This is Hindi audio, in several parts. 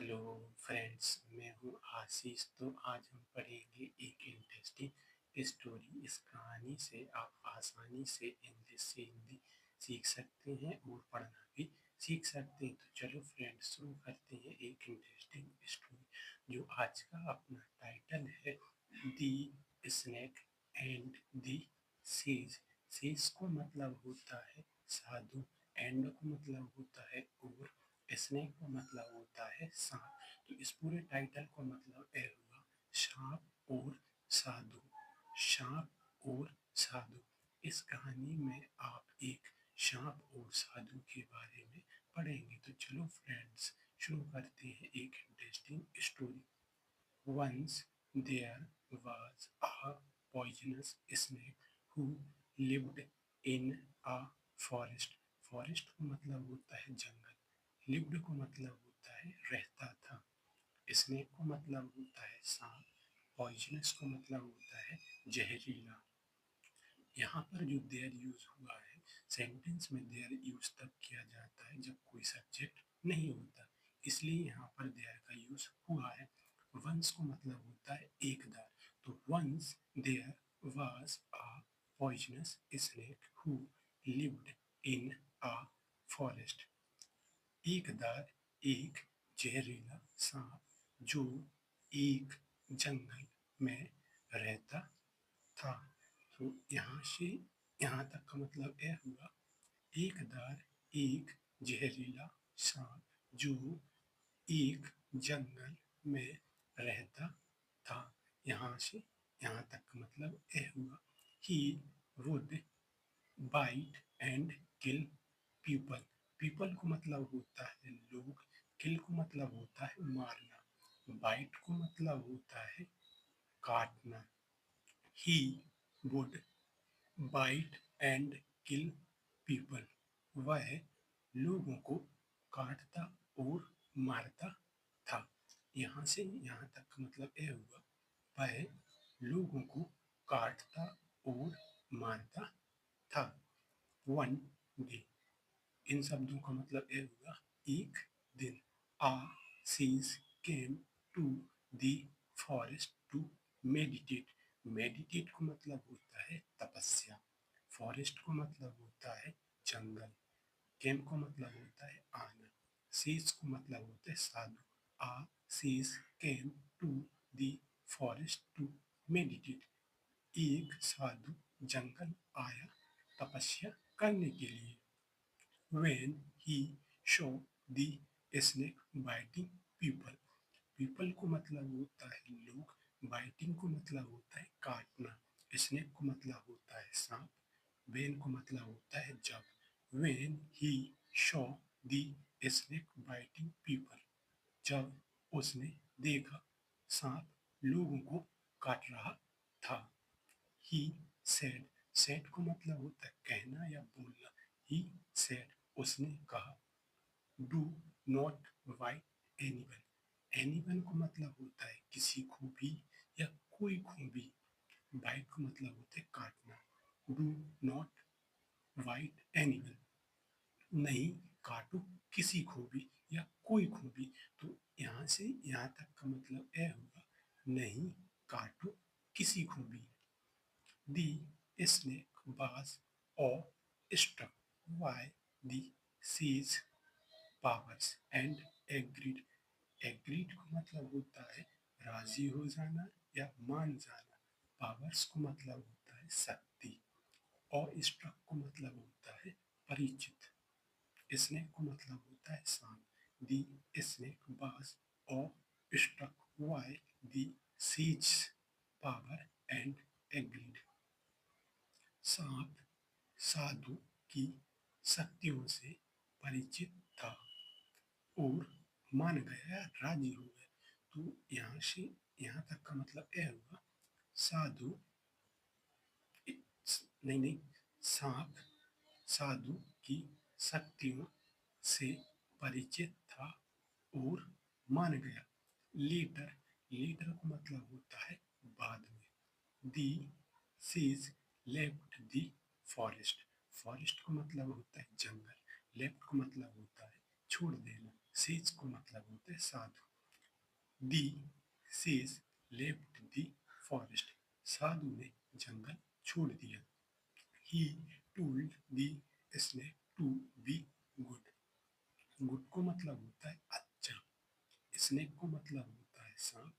हेलो फ्रेंड्स, मैं हूँ आशीष। तो आज हम पढ़ेंगे एक इंटरेस्टिंग स्टोरी। इस कहानी से आप आसानी से इंग्लिश से हिंदी सीख सकते हैं और पढ़ना भी सीख सकते हैं। तो चलो फ्रेंड्स, शुरू करते हैं एक इंटरेस्टिंग स्टोरी जो आज का अपना टाइटल है, the snake and the sage. Sage को मतलब होता है साधु, एंड को मतलब होता है और, स्नेक का मतलब होता है सांप। तो इस पूरे टाइटल का मतलब यह हुआ, सांप और साधु। सांप और साधु। इस कहानी में आप एक सांप और साधु के बारे में पढ़ेंगे। तो चलो फ्रेंड्स, शुरू करते हैं एक interesting story. Once there was a poisonous snake who lived in a forest. Forest को मतलब होता है जंगल, लिव्ड को मतलब होता है रहता था, स्नेक को मतलब होता है सांप, पॉइजनस को मतलब होता है जहरीला। यहाँ पर जो देयर यूज हुआ है, सेंटेंस में देयर यूज तब किया जाता है जब कोई सब्जेक्ट नहीं होता, इसलिए यहाँ पर देयर का यूज हुआ है। वंस को मतलब होता है एक बार, तो once there was a poisonous snake who lived in a forest. एक दार एक जहरीला सांप जो एक जंगल में रहता था। तो यहाँ से यहाँ तक का मतलब यह हुआ, एक दार एक जहरीला सांप जो एक जंगल में रहता था। यहाँ से यहाँ तक का मतलब यह हुआ, he would bite and kill people. People को मतलब होता है लोग, किल को मतलब होता है मारना, बाइट को मतलब होता है काटना। He would bite and kill people. वह लोगों को काटता और मारता था। यहाँ से यहाँ तक का मतलब यह हुआ, वह लोगों को काटता और मारता था। वन डे, इन शब्दों का मतलब यह हुआ एक दिन। A sage came to the forest to meditate. Meditate को मतलब होता है तपस्या, फॉरेस्ट को मतलब होता है जंगल, केम को मतलब होता है आना, सीज को मतलब होता है साधु। A sage came to the forest to meditate. एक साधु जंगल आया तपस्या करने के लिए। When he saw the snake biting people, people को मतलब होता है लोग, biting को मतलब होता है काटना, snake को मतलब होता है सांप, when को मतलब होता है जब। When he saw the snake biting people, जब उसने देखा सांप लोगों को काट रहा था। ही सेड, सेड को मतलब होता है कहना या बोलना। ही सेड, उसने कहा। Do not bite anyone, anyone को मतलब होता है किसी को भी या कोई को भी, बाइट को मतलब होता है काटना। डू नॉट बाइट एनीवन, नहीं काटो किसी को भी या कोई को भी। तो यहाँ से यहाँ तक का मतलब यह हुआ, नहीं काटो किसी को भी। The snake was awestruck by the sea's powers and agreed. Agreed को मतलब होता है राजी हो जाना या मान जाना। पावर्स को मतलब होता है शक्ति। awestruck को मतलब होता है परिचित। स्नेक को मतलब होता है सांप। The snake was awestruck by the sea's power and agreed. सांप साधु की शक्तियों से परिचित था और मान गया, राजी हो गया। तो यहाँ से यहाँ तक का मतलब यह हुआ, साधु नहीं नहीं सांप साधु की शक्तियों से परिचित था और मान गया। लीटर, लीटर को मतलब होता है बाद में। The sage left the forest, forest को मतलब होता है जंगल, लेफ्ट को मतलब होता है छोड़ देना, सीज को मतलब होता है साधु। The sage left the forest, साधु ने जंगल छोड़ दिया। He told the snake to be good, good को मतलब होता है अच्छा, स्नेक को मतलब होता है सांप।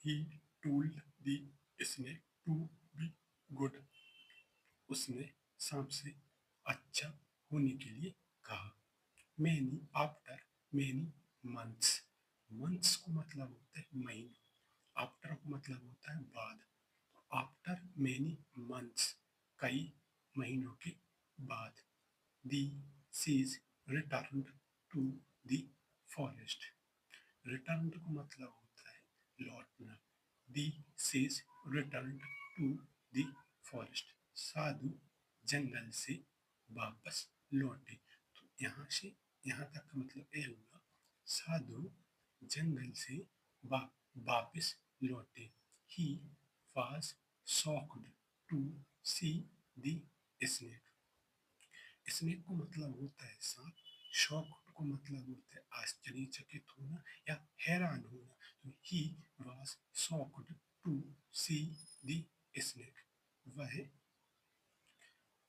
He told the snake to be good, उसने सांप से अच्छा होने के लिए कहा। Many after many months, months को मतलब होता है महीने, आफ्टर को मतलब होता है बाद। आफ्टर मैनी मंथ्स, कई महीनों के बाद, the sage returned to the forest, return को मतलब होता है लौटना। The sage returned to the forest, साधु जंगल से वापस लौटे। तो यहाँ से यहाँ तक का मतलब यह हुआ, साधु जंगल से वापस लौटे। He was shocked to see the snake, snake को मतलब होता है सांप, शॉक को मतलब होता है आश्चर्यचकित होना या हैरान होना। तो he was shocked to see the snake, वह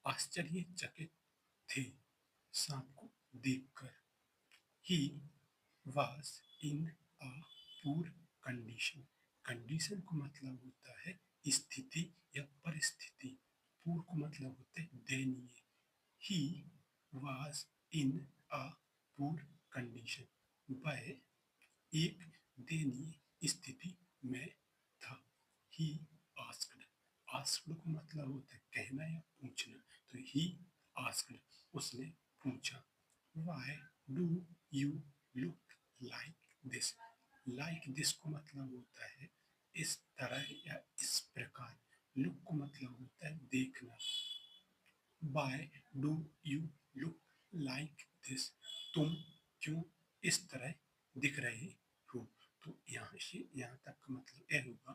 आश्चर्यचकित थे सांप को देखकर। He was in a poor condition, condition को मतलब होता है स्थिति या परिस्थिति, पुअर को मतलब होता है दयनीय। ही was in a poor condition, वह एक दयनीय स्थिति में था। ही आस्क्ड, आस्क्ड को मतलब होता है कहना या पूछना, तो ही आस्क्ड, उसने पूछा। Why do you look like this, like this को मतलब होता है इस तरह या इस प्रकार, लुक को मतलब होता है देखना। Why do you look like this, तुम क्यों इस तरह दिख रहे हो। तो यहाँ से यहाँ तक का मतलब यह होगा,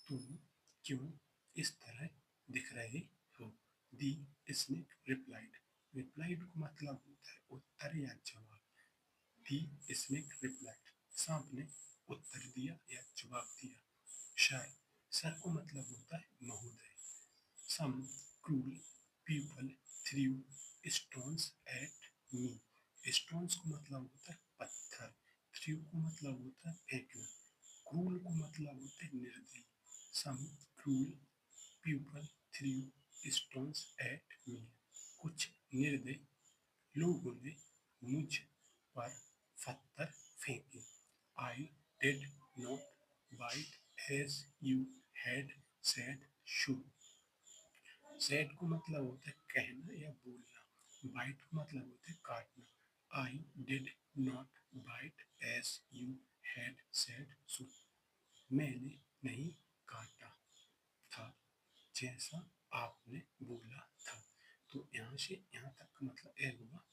तुम क्यों इस तरह दिख रहे हो। दी स्नेक रिप्लाइड, रिप्लाइड को मतलब होता है उत्तर या जवाब। दी स्नेक रिप्लाइड, सांप ने उत्तर दिया या जवाब दिया। सर, सर को मतलब होता है महोदय। Some cruel people threw stones at me, stones को मतलब होता है पत्थर, थ्रू को मतलब होता है फेंकना, क्रूल को मतलब होता है निर्दयी। Some cruel people threw stones at me, कुछ निर्दयी लोगों ने मुझ पर पत्थर फेंके। I did not bite as you had said should, said को मतलब होता है कहना या बोलना, बाइट को मतलब होता है काटना। I did not bite as you had said so, मैंने नहीं काटा था जैसा आपने बोला था। तो यहाँ से यहाँ तक का मतलब यह हुआ,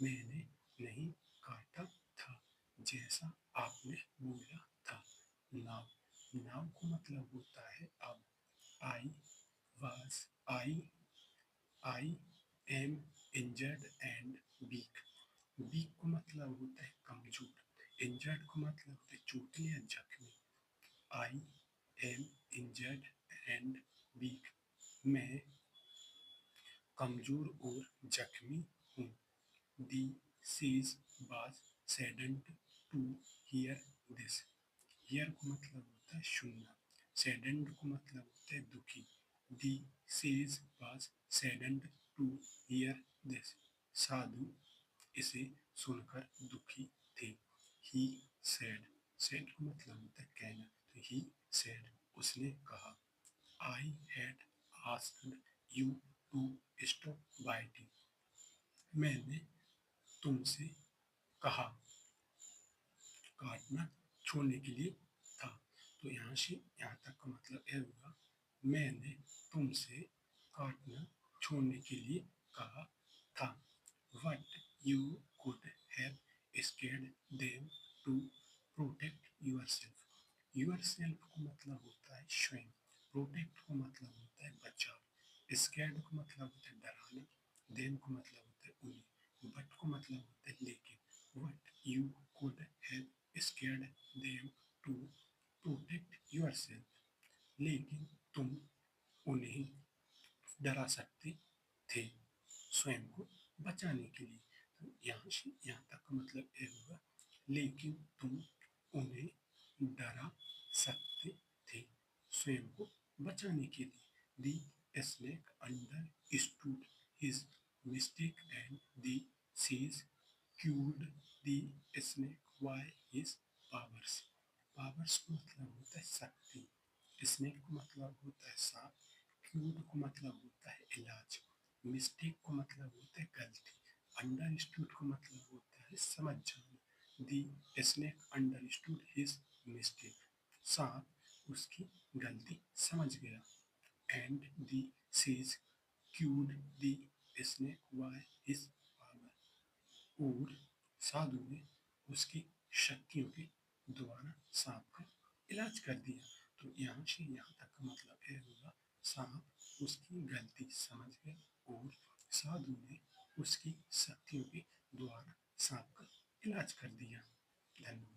मैंने नहीं काटा था जैसा आपने बोला था। नाव, नाव को मतलब होता है अब। आई was I am injured and weak, weak को मतलब होता है कमजोर, injured को मतलब होता है चोटिल या जख्मी। I am injured and weak, मैं कमजोर और जख्मी हूँ। The sage was saddened to hear this, hear को मतलब होता है सुनना, saddened को मतलब होता है दुखी। The sage was saddened to hear this, साधु इसे सुनकर दुखी थे। He said, said को मतलब होता है कहना, तो he said, उसने कहा। I had asked you to stop biting, मैंने तुमसे कहा काटना छोड़ने के लिए था। तो यहाँ से यहाँ तक का मतलब यह हुआ, मैंने तुमसे काटना छोड़ने के लिए कहा था। What you could have scared them to protect yourself, yourself को मतलब होता है स्वयं, protect को मतलब होता है बचाव, scared को मतलब होता है डराना, them को मतलब होता है उन्हें, but को मतलब होता है लेकिन। What you could have scared them to protect yourself, लेकिन तुम उन्हें डरा सकते थे स्वयं को बचाने के लिए। तो यहाँ तक का मतलब ये होगा, लेकिन तुम उन्हें डरा सकते थे स्वयं को बचाने के लिए। The snake understood his mistake and the sage cured the snake by his powers. Powers को मतलब होता है शक्ति, स्नेक को मतलब होता है सांप, क्यूर्ड को मतलब होता है इलाज, मिस्टेक को मतलब होता है गलती, अंडरस्टूड को मतलब होता है समझ जाना। दी स्नेक अंडरस्टूड हिज मिस्टेक, सांप उसकी गलती समझ गया। And the says cured the snake by his power, और साधु ने उसकी शक्तियों के द्वारा सांप का इलाज कर दिया। तो यहाँ से यहाँ तक का मतलब यह होगा, सांप उसकी गलती समझ गया और साधु ने उसकी शक्तियों के द्वारा सांप का इलाज कर दिया। धन्यवाद।